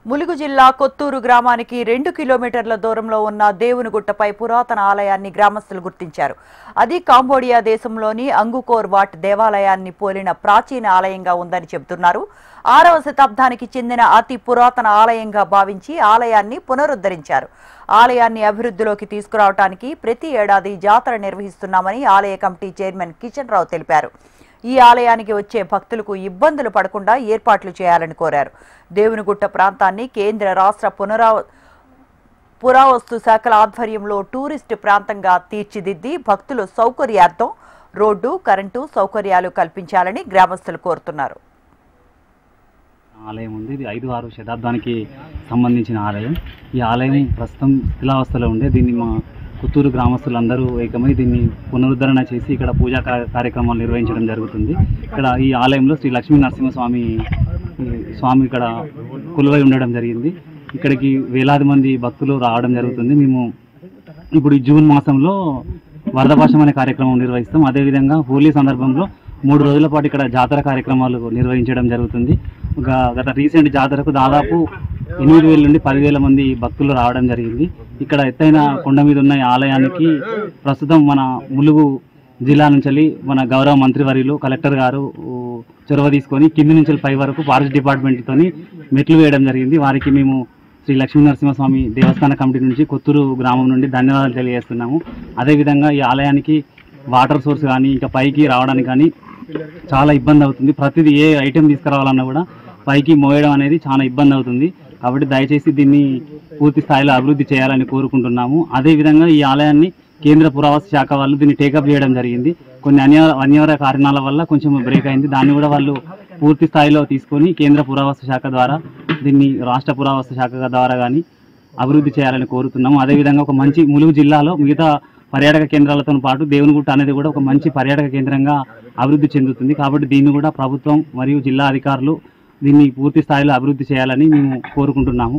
ములుగు జిల్లా కొత్తూరు గ్రామానికి 2 కిలోమీటర్ల దూరంలో ఉన్న దేవునిగుట్టపై పురాతన ఆలయాన్ని గ్రామస్తులు గుర్తించారు. అది కాంబోడియా దేశంలోని అంగుకోర్ వాట్ దేవాలయాన్ని పోలిన ప్రాచీన ఆలయంగా ఉందని చెబుతున్నారు. 6వ శతాబ్దానికి చెందిన అతి పురాతన ఆలయంగా భావించి ఆలయాన్ని పునరుద్ధరించారు. ఆలయాన్ని అభివృద్ధిలోకి తీసుకురావడానికి ప్రతి ఏడాది జాతర నిర్వహిస్తున్నామని ఆలయ కమిటీ చైర్మన్ కిషన్ రావు తెలిపారు. ఈ ఆలయానికి వచ్చే భక్తులకు ఇబ్బందులు పడకుండా ఏర్పాట్లు చేయాలని కోరారు. దేవునిగుట్ట ప్రాంతాన్ని కేంద్ర రాష్ట్ర పురావస్తు శాఖల ఆధ్వర్యంలో టూరిస్టు ప్రాంతంగా తీర్చిదిద్ది భక్తుల సౌకర్యార్థం రోడ్డు, కరెంటు సౌకర్యాలు కల్పించాలని గ్రామస్తులు కోరుతున్నారు. ఆలయం ఉంది. ఇది 5-6 శతాబ్దానికి సంబంధించిన ఆలయం. ఈ ఆలయం ప్రస్తుతం శిథిలావస్థలో ఉండే దీన్ని మా కొత్తూరు గ్రామస్తులందరూ ఏకమై దీన్ని పునరుద్ధరణ చేసి ఇక్కడ పూజా కార్యక్రమాలు నిర్వహించడం జరుగుతుంది. ఇక్కడ ఈ ఆలయంలో శ్రీ లక్ష్మీ నరసింహస్వామి ఇక్కడ కొలువై ఉండడం జరిగింది. ఇక్కడికి వేలాది మంది భక్తులు రావడం జరుగుతుంది. మేము ఇప్పుడు ఈ జూన్ మాసంలో వరదపాశం అనే కార్యక్రమం నిర్వహిస్తాం. అదేవిధంగా హోలీ సందర్భంలో 3 రోజుల పాటు ఇక్కడ జాతర కార్యక్రమాలు నిర్వహించడం జరుగుతుంది. గత రీసెంట్ జాతరకు దాదాపు 8,000 నుండి 10,000 మంది భక్తులు రావడం జరిగింది. ఇక్కడ ఎత్తైన కొండ మీద ఉన్న ఆలయానికి ప్రస్తుతం మన ములుగు జిల్లా నుంచి మన గౌరవ మంత్రివర్యులు కలెక్టర్ గారు చొరవ తీసుకొని కింది నుంచి పై వరకు ఫారెస్ట్ డిపార్ట్మెంట్తో మెట్లు వేయడం జరిగింది. వారికి మేము శ్రీ లక్ష్మీ నరసింహస్వామి దేవస్థాన కమిటీ నుంచి కొత్తూరు గ్రామం నుండి ధన్యవాదాలు తెలియజేస్తున్నాము. అదేవిధంగా ఈ ఆలయానికి వాటర్ సోర్స్ కానీ ఇంకా పైకి రావడానికి కానీ చాలా ఇబ్బంది అవుతుంది. ప్రతిదీ ఏ ఐటెం తీసుకురావాలన్నా కూడా పైకి మోయడం అనేది చాలా ఇబ్బంది అవుతుంది. కాబట్టి దయచేసి దీన్ని పూర్తి స్థాయిలో అభివృద్ధి చేయాలని కోరుకుంటున్నాము. అదేవిధంగా ఈ ఆలయాన్ని కేంద్ర పురావస్తు శాఖ వాళ్ళు దీన్ని టేకప్ చేయడం జరిగింది. కొన్ని అనివార్య కారణాల వల్ల కొంచెం బ్రేక్ అయింది. దాన్ని కూడా వాళ్ళు పూర్తి స్థాయిలో తీసుకొని కేంద్ర పురావస్తు శాఖ ద్వారా దీన్ని రాష్ట్ర పురావస్తు శాఖ ద్వారా కానీ అభివృద్ధి చేయాలని కోరుతున్నాము. అదేవిధంగా ఒక మంచి ములుగు జిల్లాలో మిగతా పర్యాటక కేంద్రాలతో పాటు దేవునిగుట్ట అనేది కూడా ఒక మంచి పర్యాటక కేంద్రంగా అభివృద్ధి చెందుతుంది. కాబట్టి దీన్ని కూడా ప్రభుత్వం మరియు జిల్లా అధికారులు దీన్ని పూర్తి స్థాయిలో అభివృద్ధి చేయాలని మేము కోరుకుంటున్నాము.